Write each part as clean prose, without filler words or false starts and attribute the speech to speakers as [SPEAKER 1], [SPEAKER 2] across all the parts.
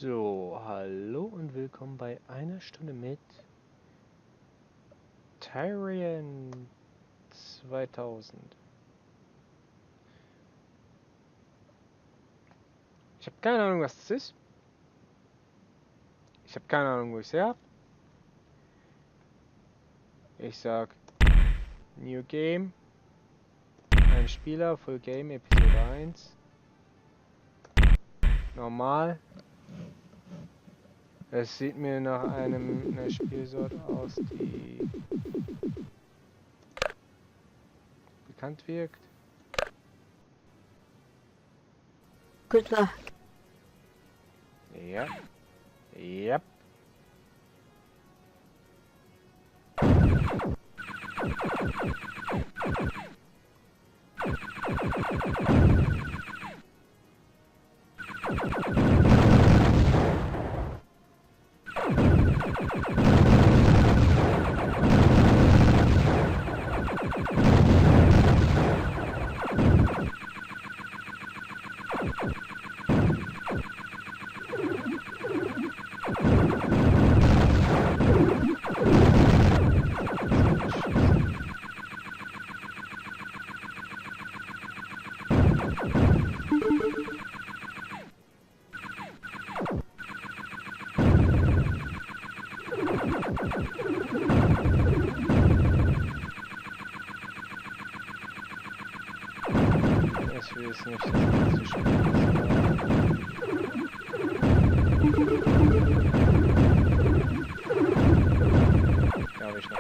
[SPEAKER 1] So, hallo und willkommen bei einer Stunde mit Tyrian 2000. Ich habe keine Ahnung, was das ist. Ich habe keine Ahnung, wo ich es her habe. Ich sag New Game, ein Spieler, Full Game, Episode 1. Normal. Es sieht mir nach einer Spielsorte aus, die bekannt wirkt.
[SPEAKER 2] Good luck.
[SPEAKER 1] Ja. Yep. Ich will es nicht, dass das zu spät ist. Da habe ich noch.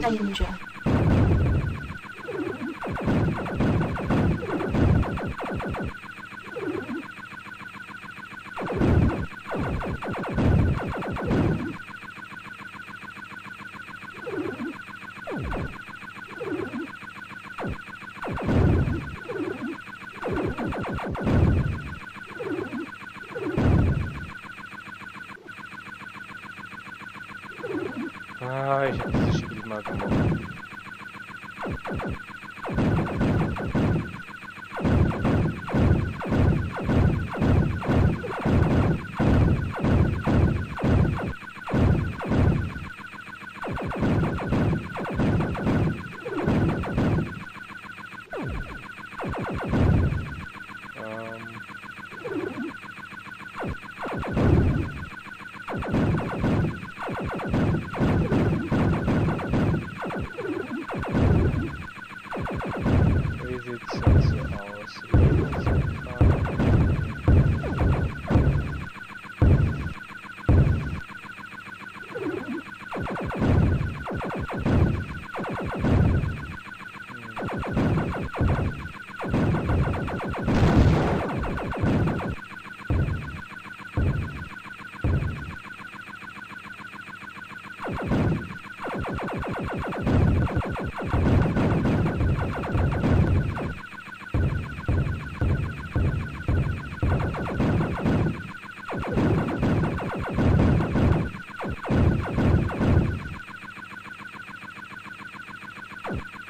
[SPEAKER 2] Danger.
[SPEAKER 1] Ah, ich habe dieses Spiel mal gemacht. Wie sieht's sonst so aus?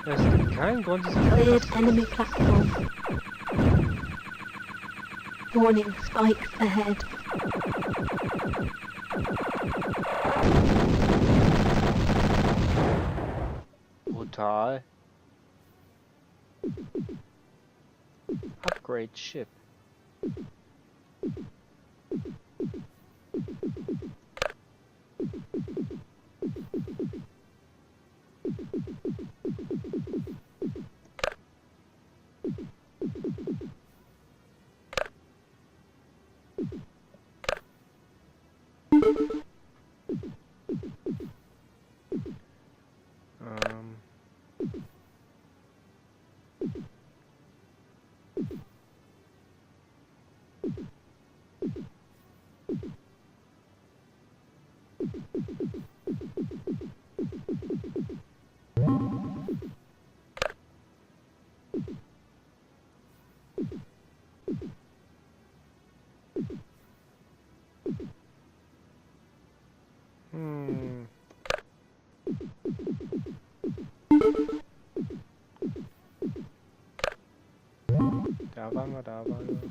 [SPEAKER 1] Es gibt keinen Grund, diese
[SPEAKER 2] Cleared enemy platform. Warning, spikes ahead.
[SPEAKER 1] brutal. Upgrade ship. Da waren wir, da waren wir.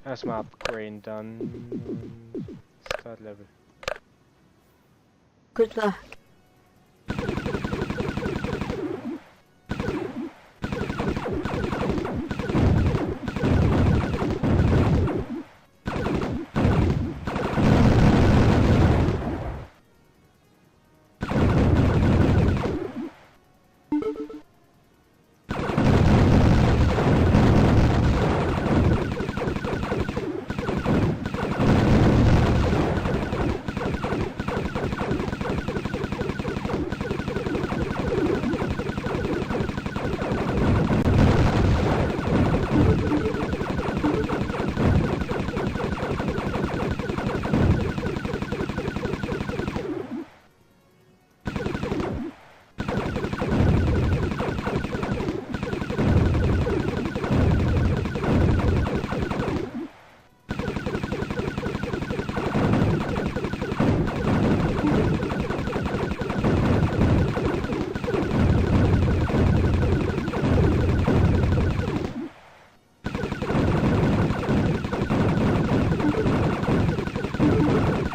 [SPEAKER 1] Erstmal upgraden, dann Start Level.
[SPEAKER 2] Good luck.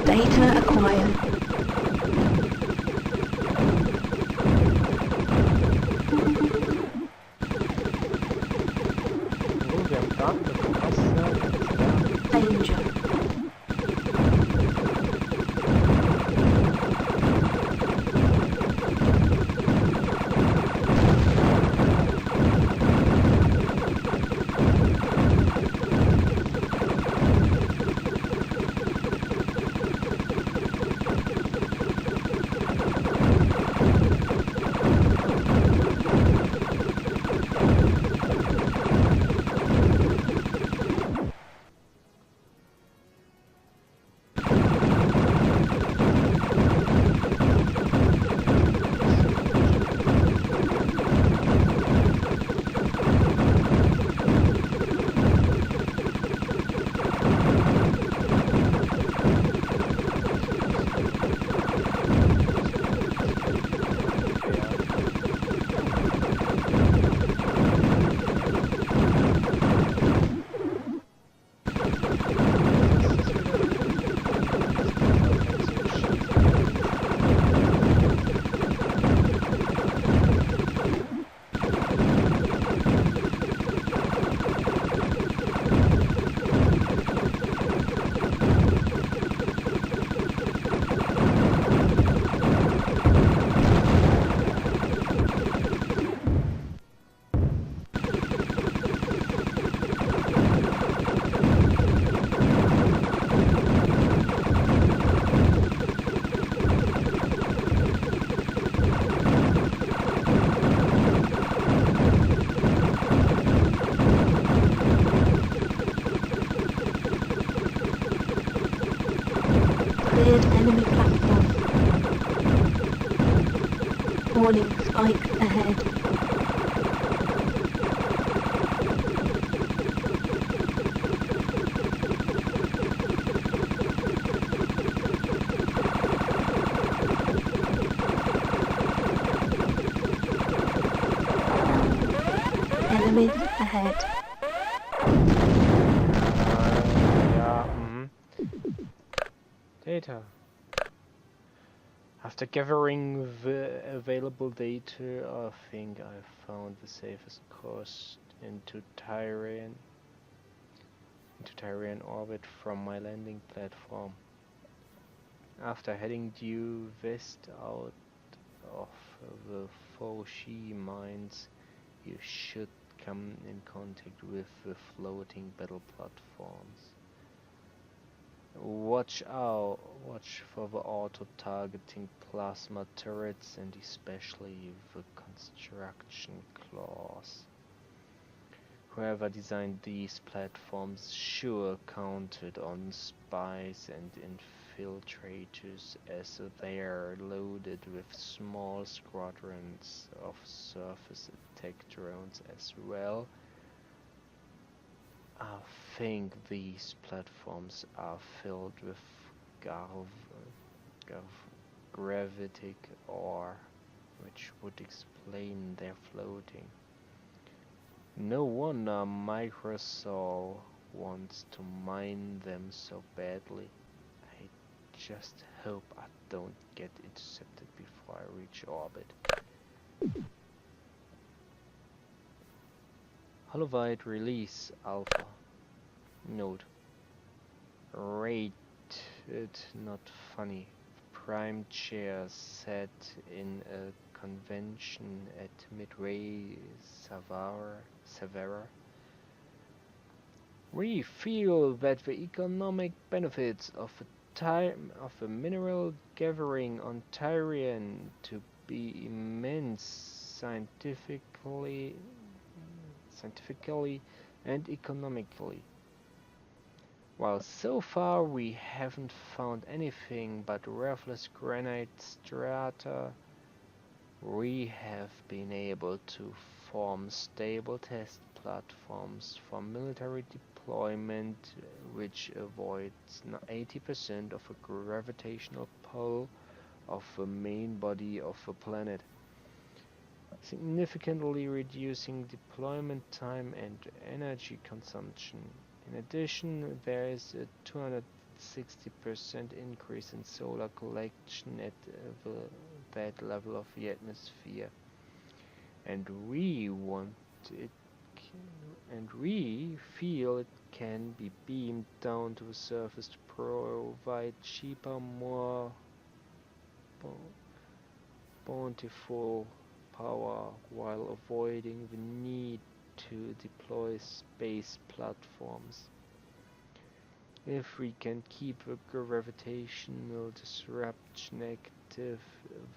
[SPEAKER 2] Data acquired.
[SPEAKER 1] Oh, wir haben Daten bekommen. Was ist da?
[SPEAKER 2] Danger. Cleared enemy platform. Warning, spikes ahead. Enemies ahead.
[SPEAKER 1] Ja, Data. After gathering the available data, I think I found the safest course into Tyrian orbit from my landing platform. After heading due west out of the Foshi mines, you should come in contact with the floating battle platforms. Watch out, watch for the auto-targeting plasma turrets and especially the construction claws. Whoever designed these platforms sure counted on spies and infiltrators, as they are loaded with small squadrons of surface attack drones as well. I think these platforms are filled with gravitic ore, which would explain their floating. No wonder Microsoft wants to mine them so badly. I just hope I don't get intercepted before I reach orbit. Holovite release alpha. Note. Rated not funny. Prime chair sat in a convention at Midway Severa. We feel that the economic benefits of a mineral gathering on Tyrian to be immense scientifically and economically. While so far we haven't found anything but worthless granite strata, we have been able to form stable test platforms for military deployment which avoids 80% of the gravitational pull of the main body of the planet, significantly reducing deployment time and energy consumption. In addition, there is a 260% increase in solar collection at that level of the atmosphere, and we feel it can be beamed down to the surface to provide cheaper, more bountiful power while avoiding the need to deploy space platforms. If we can keep the gravitational disruption active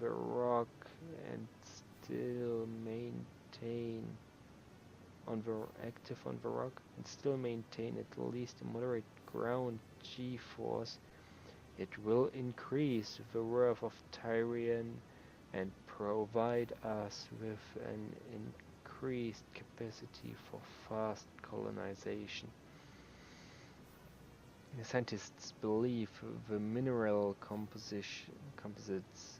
[SPEAKER 1] and still maintain on the rock and still maintain at least a moderate ground g-force, it will increase the worth of Tyrian and provide us with an increased capacity for fast colonization. The scientists believe the mineral composites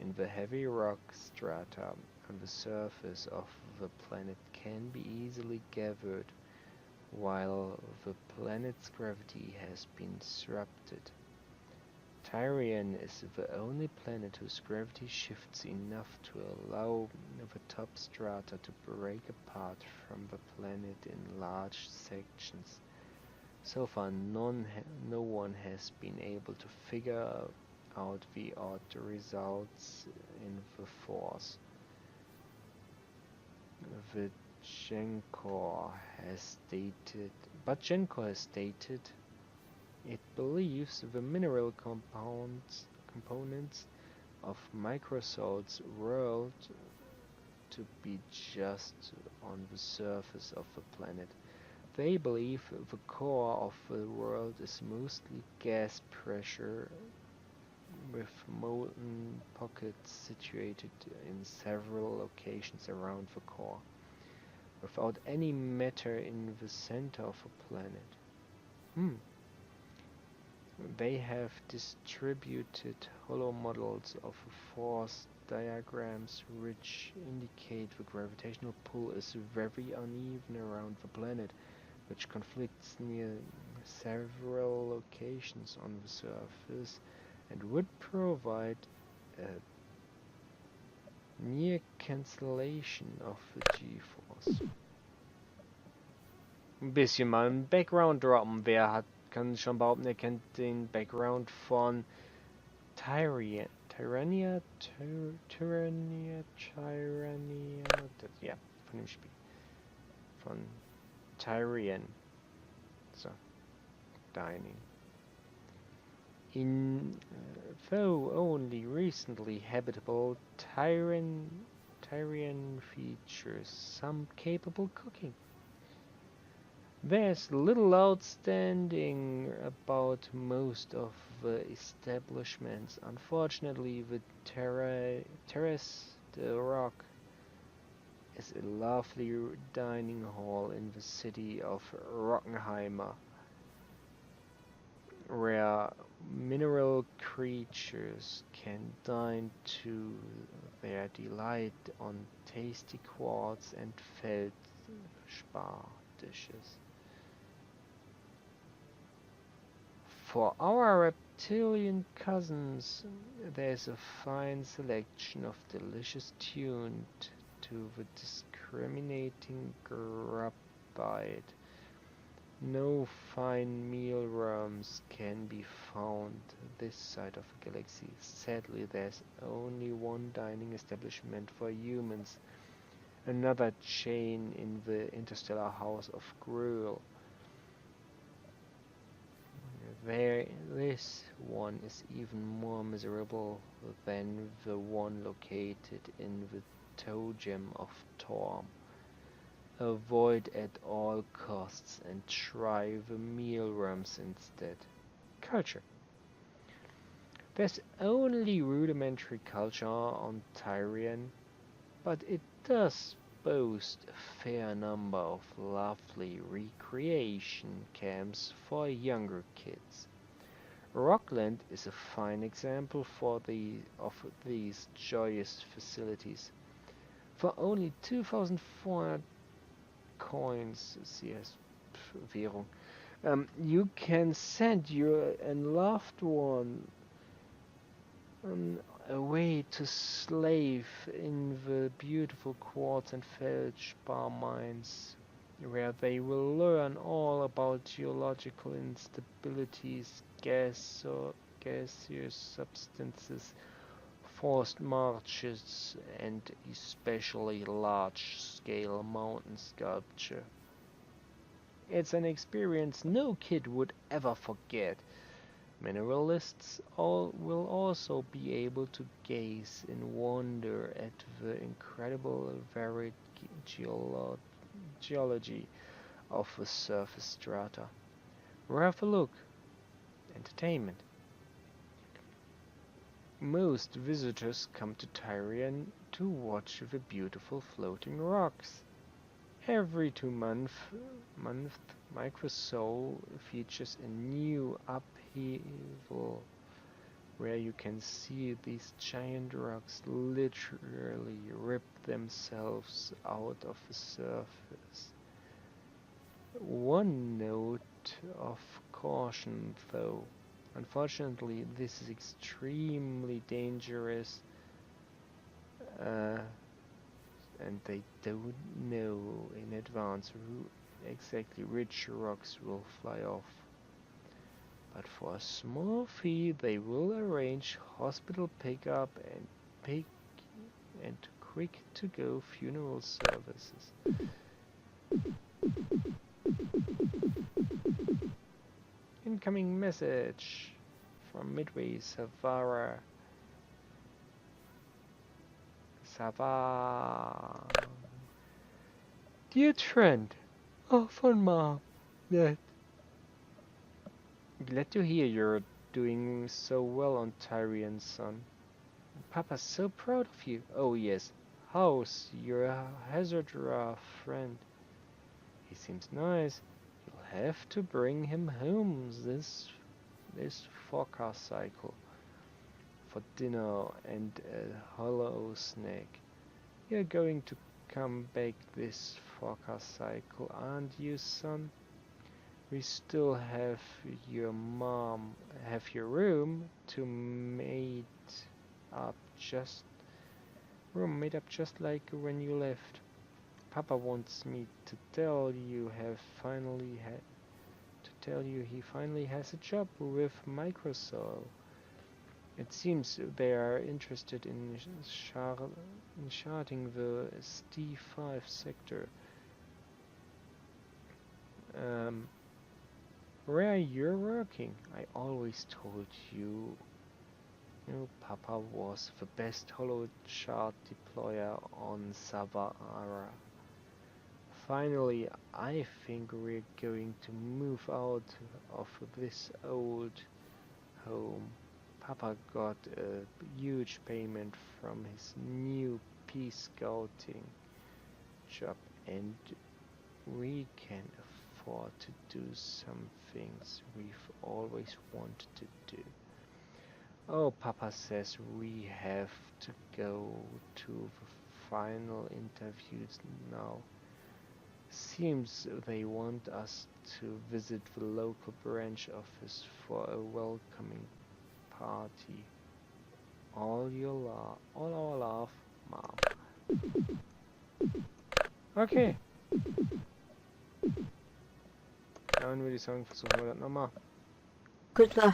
[SPEAKER 1] in the heavy rock strata on the surface of the planet can be easily gathered while the planet's gravity has been disrupted. Tyrian is the only planet whose gravity shifts enough to allow the top strata to break apart from the planet in large sections. So far, no one has been able to figure out the odd results in the force. Gencor has stated it believes the mineral components of Microsoft's world to be just on the surface of the planet. They believe the core of the world is mostly gas pressure, with molten pockets situated in several locations around the core, without any matter in the center of the planet. They have distributed hollow models of force diagrams which indicate the gravitational pull is very uneven around the planet, which conflicts near several locations on the surface and would provide a near cancellation of the G-Force. Ein bisschen mal im Background droppen. Wer kann schon behaupten, er kennt den Background von Tyrian. Ja, von dem Spiel. Von Tyrian. So, Dining. In though only recently habitable, Tyrian features some capable cooking. There's little outstanding about most of the establishments. Unfortunately, the Terrace de Rock is a lovely dining hall in the city of Rockenheimer, where mineral creatures can dine to their delight on tasty quartz and feldspar dishes. For our reptilian cousins, there's a fine selection of delicious tuned to the discriminating grub bite. No fine mealworms can be found this side of the galaxy. Sadly, there's only one dining establishment for humans, another chain in the interstellar house of Gruel. This one is even more miserable than the one located in the toe gem of Torm. Avoid at all costs and try the mealworms instead. Culture. There's only rudimentary culture on Tyrian, but it does boast a fair number of lovely recreation camps for younger kids. Rockland is a fine example of these joyous facilities. For only 2,400 coins, CS Währung, you can send your loved one away to slave in the beautiful quartz and feldspar mines, where they will learn all about geological instabilities, gaseous substances, forced marches, and especially large-scale mountain sculpture. It's an experience no kid would ever forget. Mineralists will also be able to gaze in wonder at the incredible varied geology of the surface strata. Have a look. Entertainment. Most visitors come to Tyrian to watch the beautiful floating rocks. Every 2 months, Microsoul features a new upheaval where you can see these giant rocks literally rip themselves out of the surface. One note of caution though. Unfortunately, this is extremely dangerous, and they don't know in advance exactly which rocks will fly off. But for a small fee, they will arrange hospital pickup and quick-to-go funeral services. Incoming message from Midway Savara. Dear Trent, oh, von Mom, that. Glad to hear you're doing so well on Tyrian, son. Papa's so proud of you. Oh yes, how's your Hazardra friend? He seems nice. You'll have to bring him home this forecast cycle for dinner and a hollow snack. You're going to come back this forecast cycle, aren't you, son? We still have your room to made up just like when you left. Papa wants me to tell you he finally has a job with Microsoft. It seems they are interested in charting the ST5 sector. Where you're working? I always told you, Papa was the best hollow chart deployer on Savara. Finally, I think we're going to move out of this old home. Papa got a huge payment from his new peace scouting job, and we can afford to do some things we've always wanted to do. Oh, Papa says we have to go to the final interviews now. Seems they want us to visit the local branch office for a welcoming party. All our love, Mom. Okay. Dann würde ich sagen, versuchen wir das nochmal.
[SPEAKER 2] Good luck.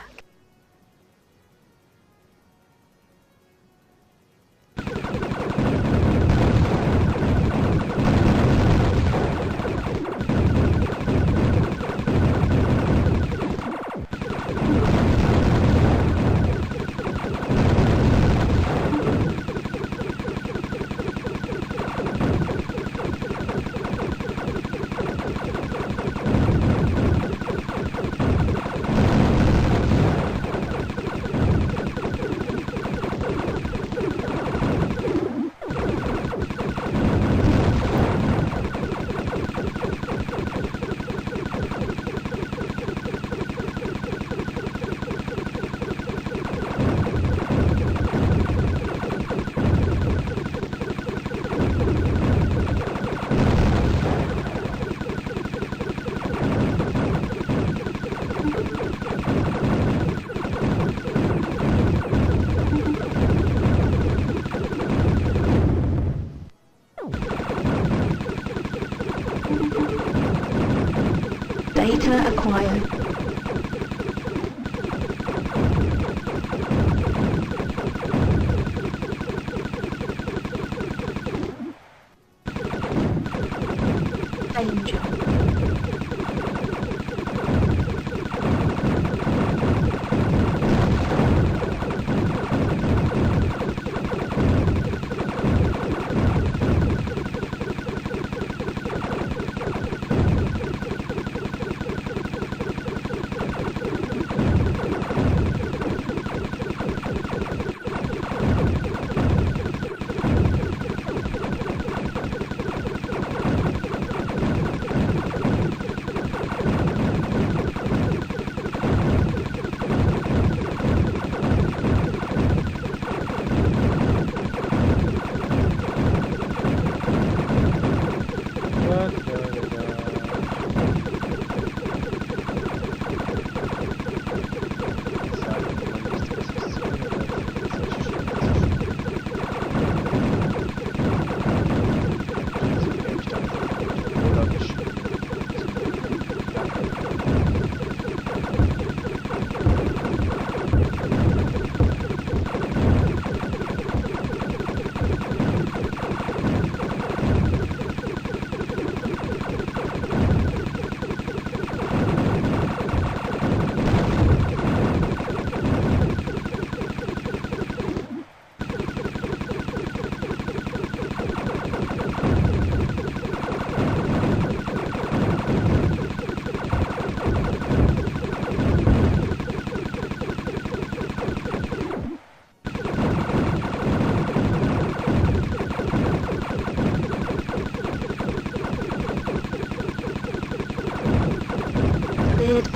[SPEAKER 2] Data acquired. Danger.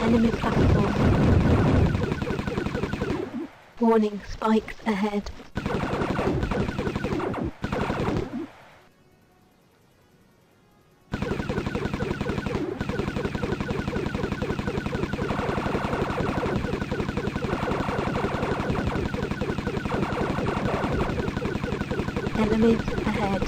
[SPEAKER 2] Enemy platform. Warning, spikes ahead. Enemies ahead.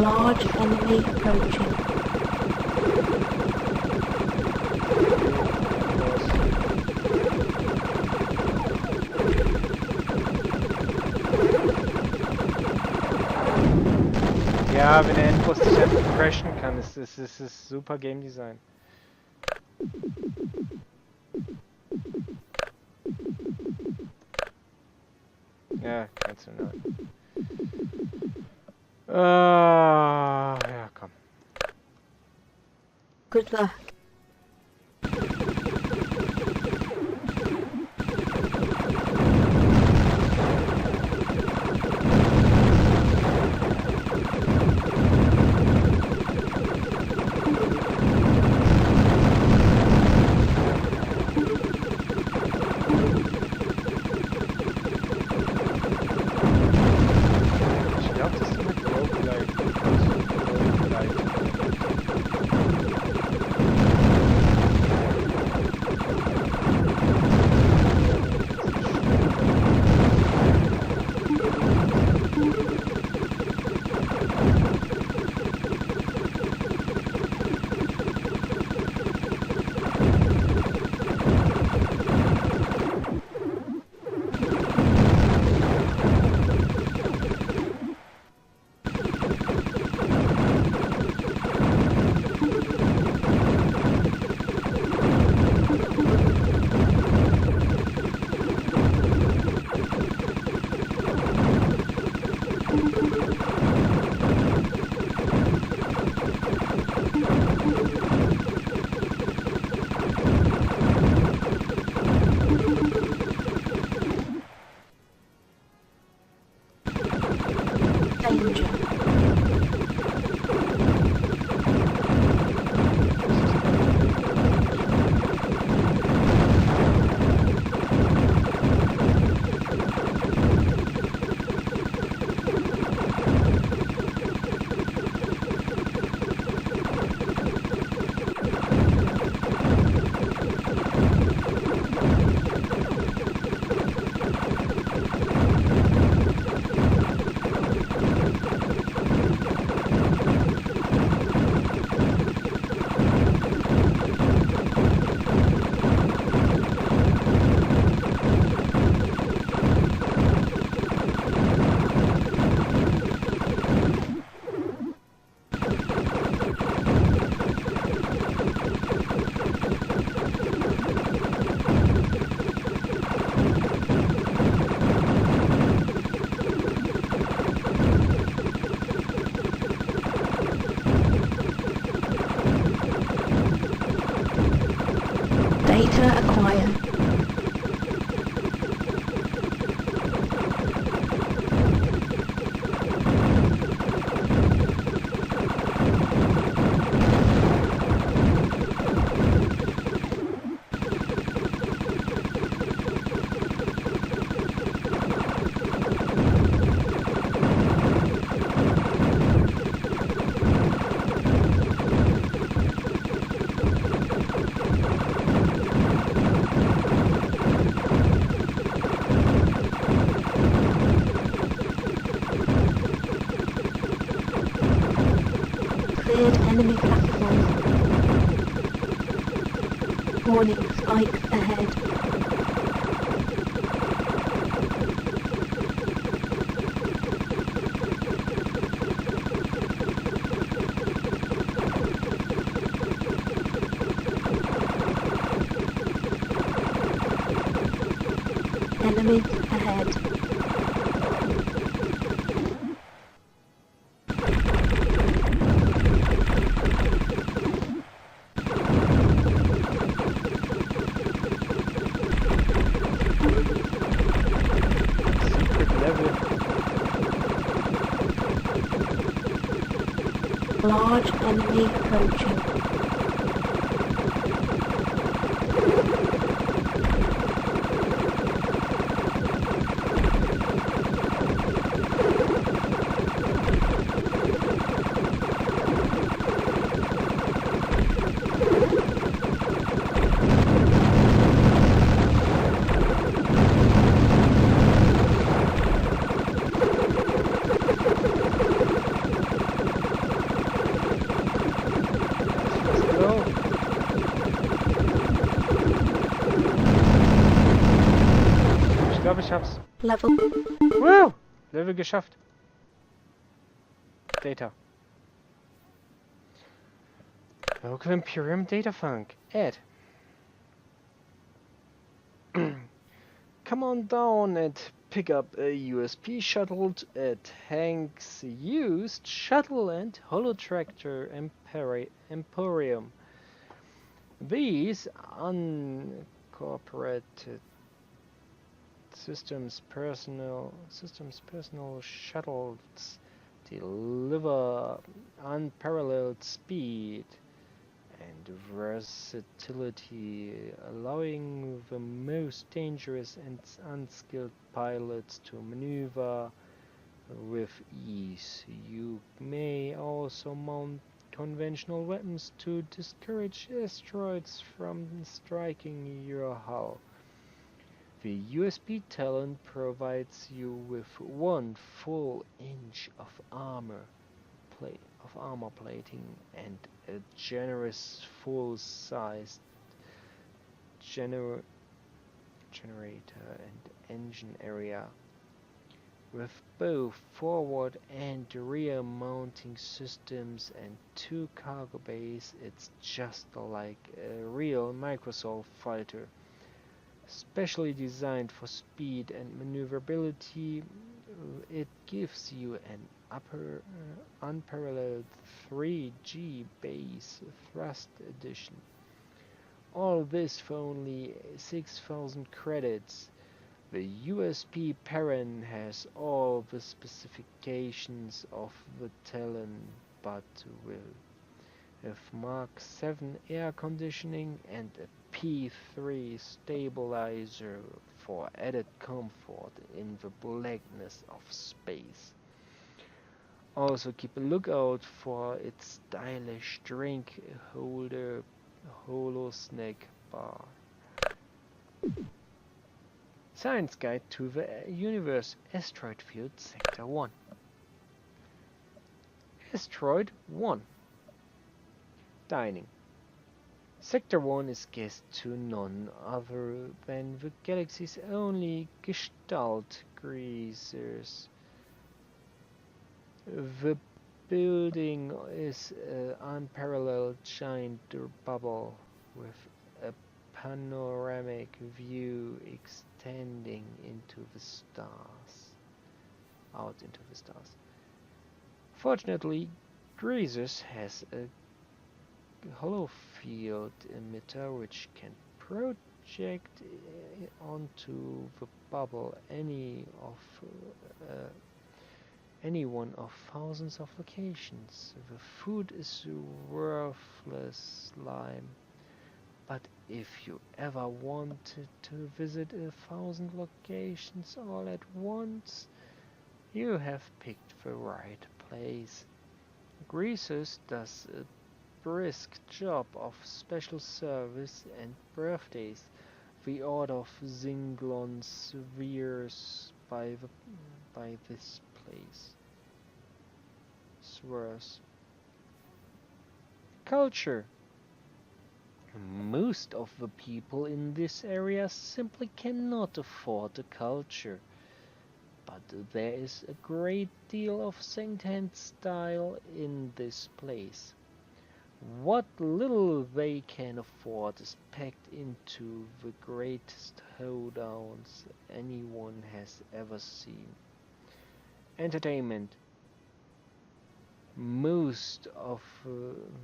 [SPEAKER 2] Large enemy approaching.
[SPEAKER 1] Ja, wenn der Endboss dich einfach crashen kann, ist super Game Design. Ja, kannst du nur. Ja, komm.
[SPEAKER 2] Good luck.
[SPEAKER 1] Ich glaube, das ist mit Roguelite.
[SPEAKER 2] Danger. Data acquired. Cleared enemy platform. Warning, spikes ahead. Enemies ahead.
[SPEAKER 1] Secret level.
[SPEAKER 2] Large enemy approaching.
[SPEAKER 1] go. Ich glaube, ich hab's.
[SPEAKER 2] Level.
[SPEAKER 1] Woo! Level geschafft. Data. Local Imperium Data Funk. Add. Come on down and pick up a USP shuttle at Hank's used shuttle and holotractor Emporium. These unincorporated systems personal shuttles deliver unparalleled speed and versatility, allowing the most dangerous and unskilled pilots to maneuver with ease. You may also mount conventional weapons to discourage asteroids from striking your hull. The USB talent provides you with 1 full inch of armor plating and a generous full-sized generator and engine area. With both forward and rear mounting systems and 2 cargo bays, it's just like a real Microsoft fighter. Specially designed for speed and maneuverability, it gives you an unparalleled 3G base thrust addition. All this for only 6,000 credits. The USP Perrin has all the specifications of the Talon, but with Mark 7 air conditioning and a P3 stabilizer for added comfort in the blackness of space. Also keep a lookout for its stylish drink holder holo snack bar. Science Guide to the Universe, Asteroid Field Sector 1. Asteroid 1. Dining. Sector 1 is guest to none other than the galaxy's only Gestalt greasers. The building is an unparalleled giant bubble with a panoramic view extending into the stars. Fortunately, Greasers has a hollow field emitter which can project onto the bubble any one of thousands of locations. The food is worthless slime, but if you ever wanted to visit 1,000 locations all at once, you have picked the right place. Greasers does a brisk job of special service and birthdays. The order of Zinglon swears by this place. Swears. Culture. Most of the people in this area simply cannot afford the culture. But there is a great deal of second-hand style in this place. What little they can afford is packed into the greatest hoedowns anyone has ever seen. Entertainment. Most of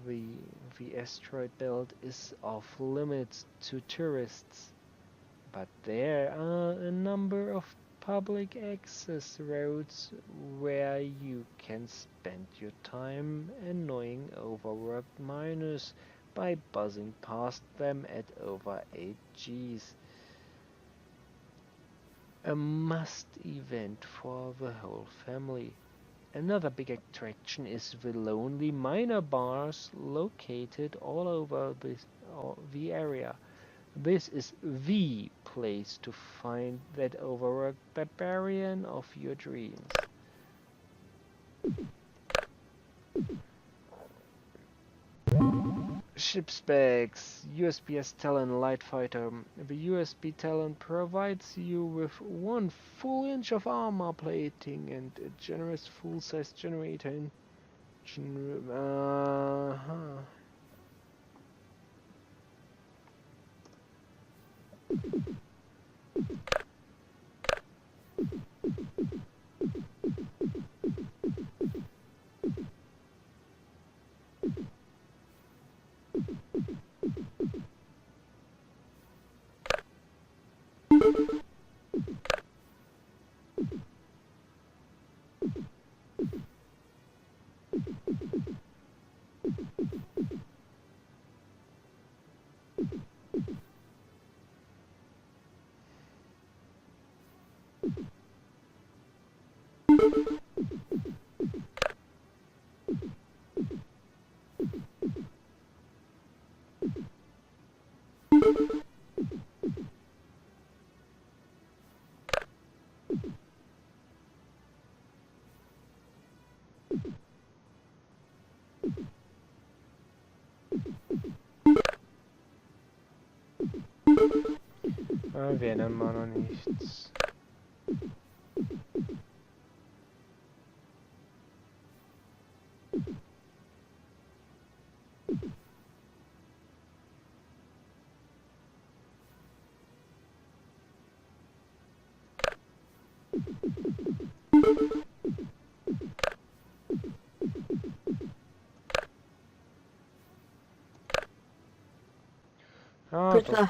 [SPEAKER 1] the asteroid belt is off limits to tourists, but there are a number of public access roads where you can spend your time annoying overworked miners by buzzing past them at over 8 Gs. A must event for the whole family. Another big attraction is the lonely miner bars located all over the area. This is the place to find that overworked barbarian of your dreams. Ship specs, USPS Talon light fighter. The USB Talon provides you with 1 full inch of armor plating and a generous full-size generator engine room. Wir nennen mal noch nichts.
[SPEAKER 2] Good luck.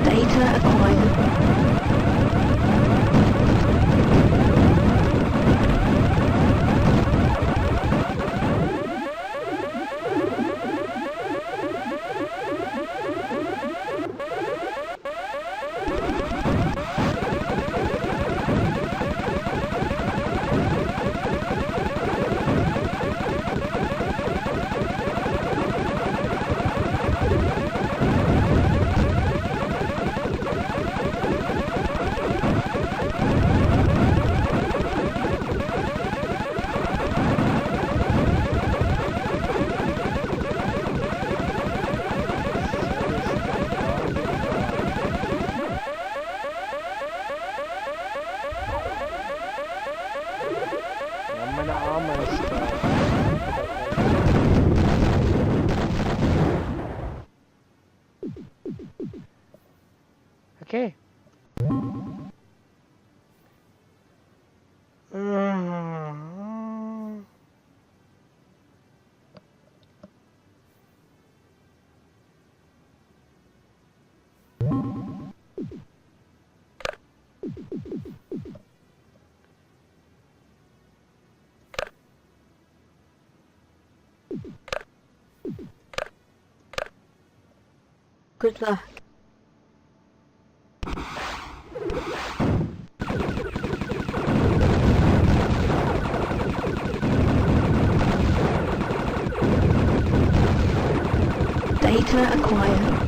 [SPEAKER 2] Data acquired. Meine Arme ist da. Okay. Good luck. Data acquired.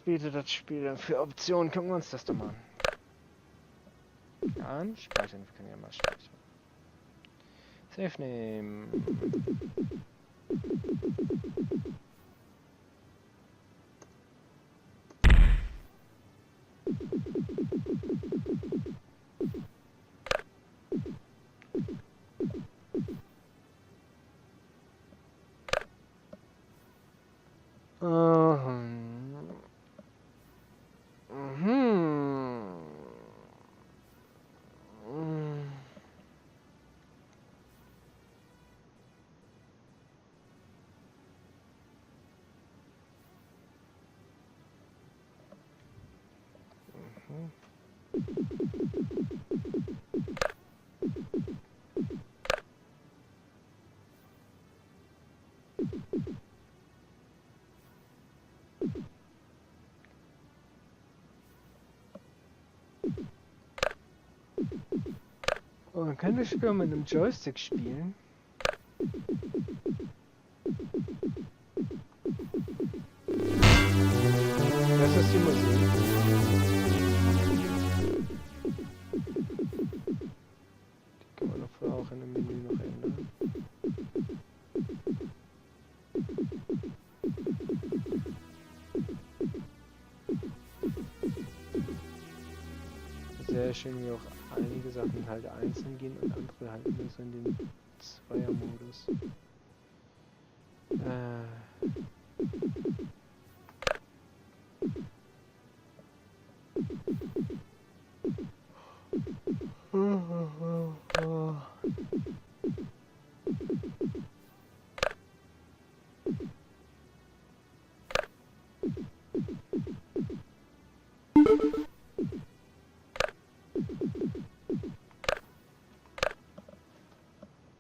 [SPEAKER 1] bietet das Spiel denn für Optionen? Gucken wir uns das doch mal an. An, speichern, wir können ja mal speichern. Safe nehmen. Oh, man kann das Spiel mit einem Joystick spielen. Das ist die Musik. Die kann man doch vorher auch in dem Menü noch ändern. Sehr schön, wie auch einige Sachen halt einzeln gehen und andere halt nur so in den Zweiermodus.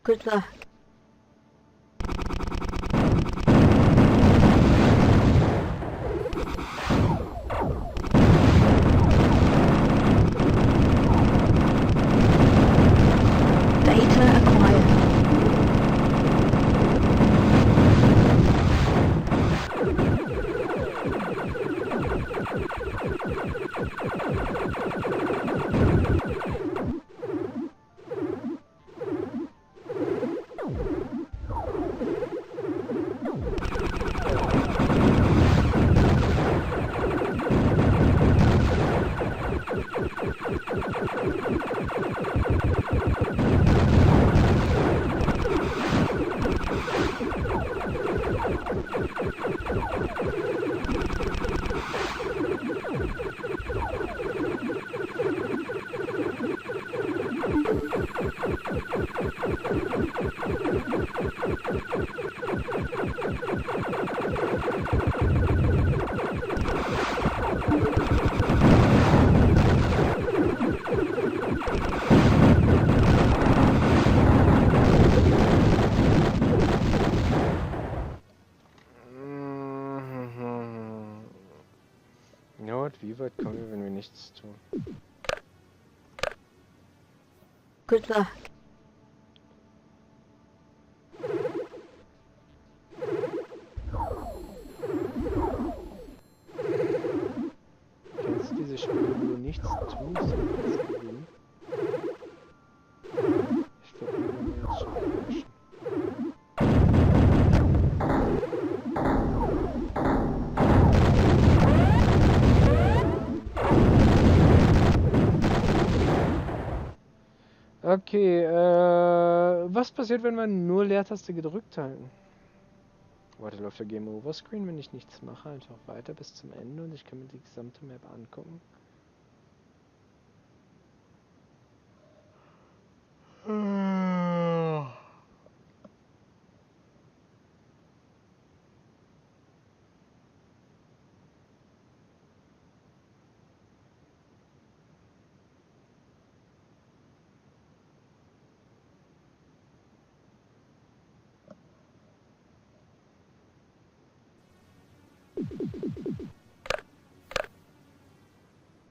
[SPEAKER 2] Good luck. Data acquired.
[SPEAKER 1] Wie weit kommen wir, wenn wir nichts tun?
[SPEAKER 2] Good luck.
[SPEAKER 1] Kennst du diese Spiele, wo du nichts tust, um das zu gewinnen? Ich glaube, wir werden jetzt schon überraschen. Okay, was passiert, wenn wir nur Leertaste gedrückt halten? Warte, läuft der Game Over Screen, wenn ich nichts mache, einfach weiter bis zum Ende und ich kann mir die gesamte Map angucken.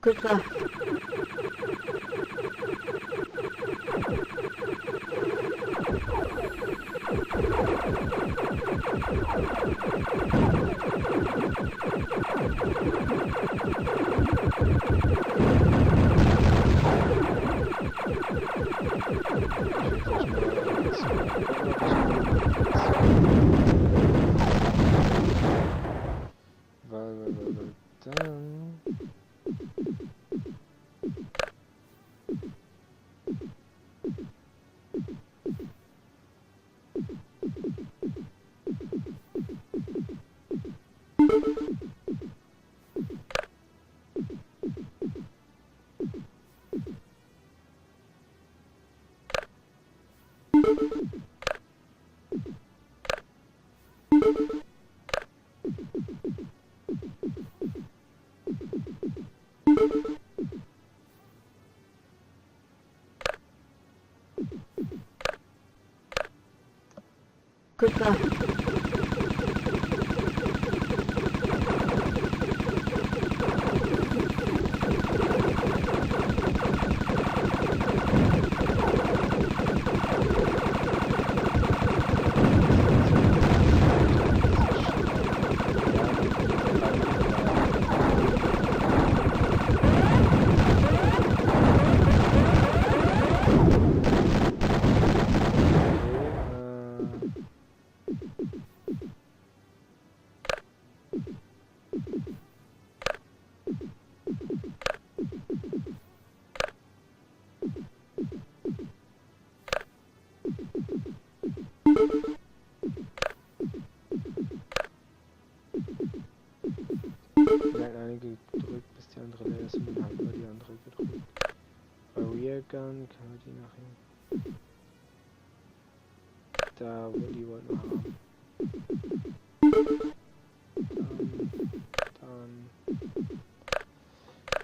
[SPEAKER 2] Good luck.
[SPEAKER 1] Weil dann...
[SPEAKER 2] Good luck. Eine gedrückt, bis die andere leer ist und dann halten wir die andere gedrückt. Barrier Gun, kann man die nach hinten. Da, wo die wollten wir haben. Dann.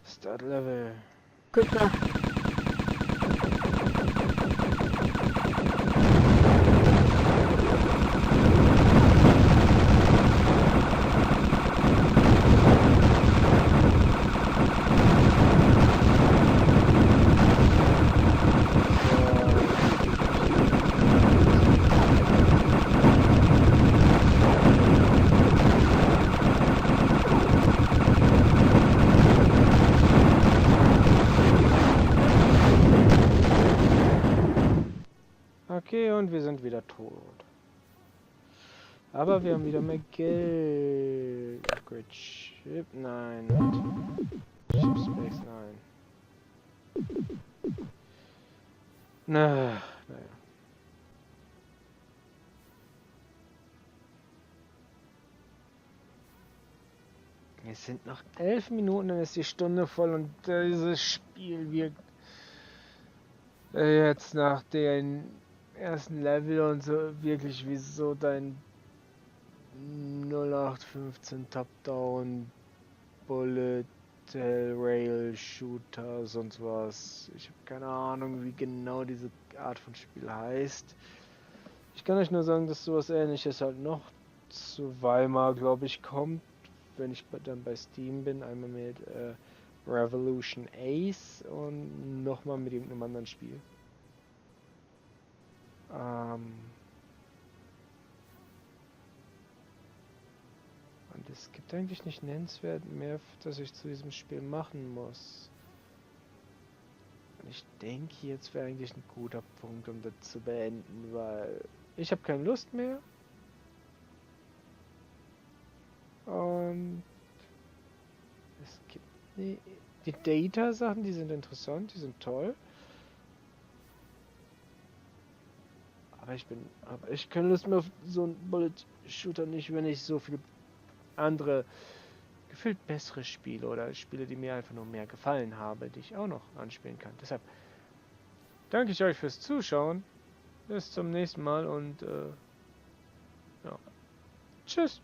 [SPEAKER 2] Start Level. Good luck.
[SPEAKER 1] Okay, und wir sind wieder tot. Aber wir haben wieder mehr Geld. Upgrade Ship, nein. Ship Space, nein. Naja. Es sind noch 11 Minuten, dann ist die Stunde voll und dieses Spiel wirkt jetzt nach den ersten Level und so wirklich wie so dein 0815 Top-Down Bullet Hell Rail Shooter sonst was. Ich habe keine Ahnung, wie genau diese Art von Spiel heißt. Ich kann euch nur sagen, dass sowas Ähnliches halt noch zu Weimar, glaube ich, kommt, wenn ich dann bei Steam bin. Einmal mit Revolution Ace und nochmal mit irgendeinem anderen Spiel. Und es gibt eigentlich nicht nennenswert mehr, dass ich zu diesem Spiel machen muss. Und ich denke, jetzt wäre eigentlich ein guter Punkt, um das zu beenden, weil ich habe keine Lust mehr. Und es gibt die Data-Sachen, die sind interessant, die sind toll. Aber ich keine Lust mehr auf so einen Bullet-Shooter nicht, wenn ich so viele andere, gefühlt bessere Spiele oder Spiele, die mir einfach nur mehr gefallen haben, die ich auch noch anspielen kann. Deshalb danke ich euch fürs Zuschauen. Bis zum nächsten Mal und ja. Tschüss.